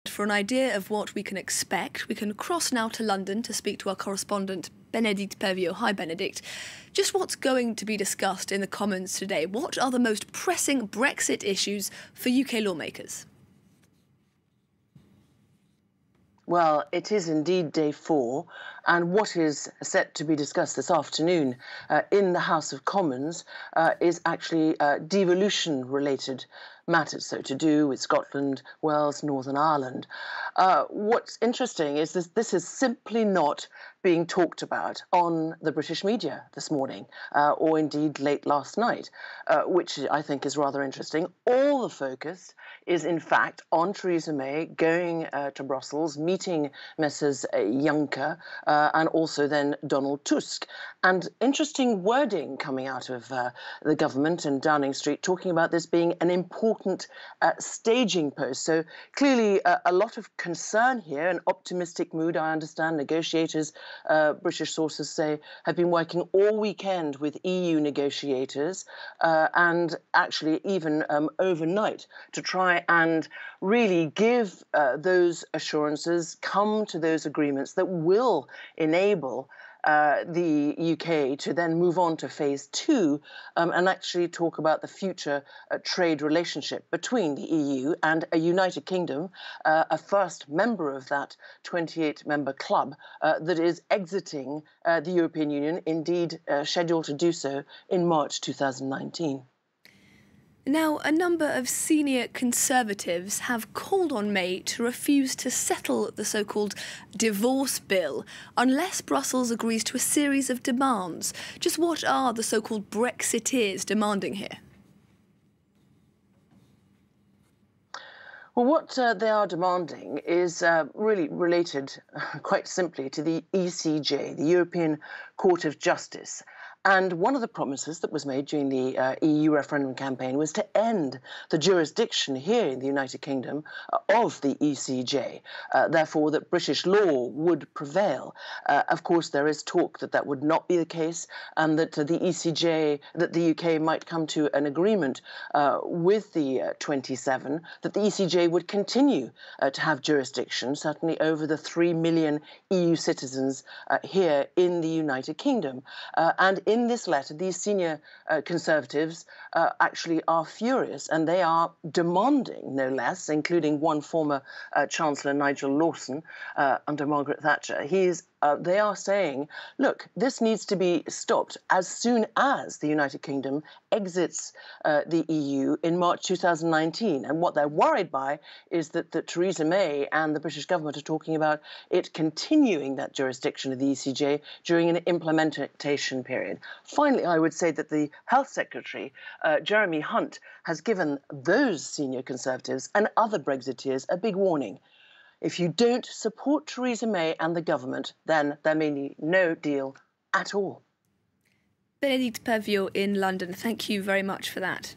For an idea of what we can expect, we can cross now to London to speak to our correspondent, Benedict Pevio. Hi, Benedict. Just what's going to be discussed in the Commons today? What are the most pressing Brexit issues for UK lawmakers? Well, it is indeed day 4, and what is set to be discussed this afternoon in the House of Commons is actually devolution-related matters, so to do with Scotland, Wales, Northern Ireland. What's interesting is this is simply not being talked about on the British media this morning, or indeed late last night, which I think is rather interesting. All the focus is, in fact, on Theresa May going to Brussels, meeting Messrs. Juncker and also then Donald Tusk. And interesting wording coming out of the government and Downing Street, talking about this being an important staging post. So clearly a lot of concern here, an optimistic mood. I understand negotiators, British sources say, have been working all weekend with EU negotiators and actually even overnight to try and really give those assurances, come to those agreements that will enable the UK to then move on to phase 2 and actually talk about the future trade relationship between the EU and a United Kingdom, a first member of that 28-member club that is exiting the European Union, indeed scheduled to do so in March 2019. Now, a number of senior Conservatives have called on May to refuse to settle the so-called divorce bill unless Brussels agrees to a series of demands. Just what are the so-called Brexiteers demanding here? Well, what they are demanding is really related, quite simply, to the ECJ, the European Court of Justice. And one of the promises that was made during the EU referendum campaign was to end the jurisdiction here in the United Kingdom of the ECJ, therefore that British law would prevail. Of course, there is talk that that would not be the case and that the ECJ, that the UK might come to an agreement with the 27, that the ECJ would continue to have jurisdiction, certainly over the 3 million EU citizens here in the United Kingdom. And in this letter, these senior Conservatives actually are furious, and they are demanding, no less, including one former Chancellor, Nigel Lawson, under Margaret Thatcher. They are saying, look, this needs to be stopped as soon as the United Kingdom exits the EU in March 2019. And what they're worried by is that Theresa May and the British government are talking about it continuing that jurisdiction of the ECJ during an implementation period. Finally, I would say that the Health Secretary, Jeremy Hunt, has given those senior Conservatives and other Brexiteers a big warning. If you don't support Theresa May and the government, then there may be no deal at all. Benedict Pevio in London, thank you very much for that.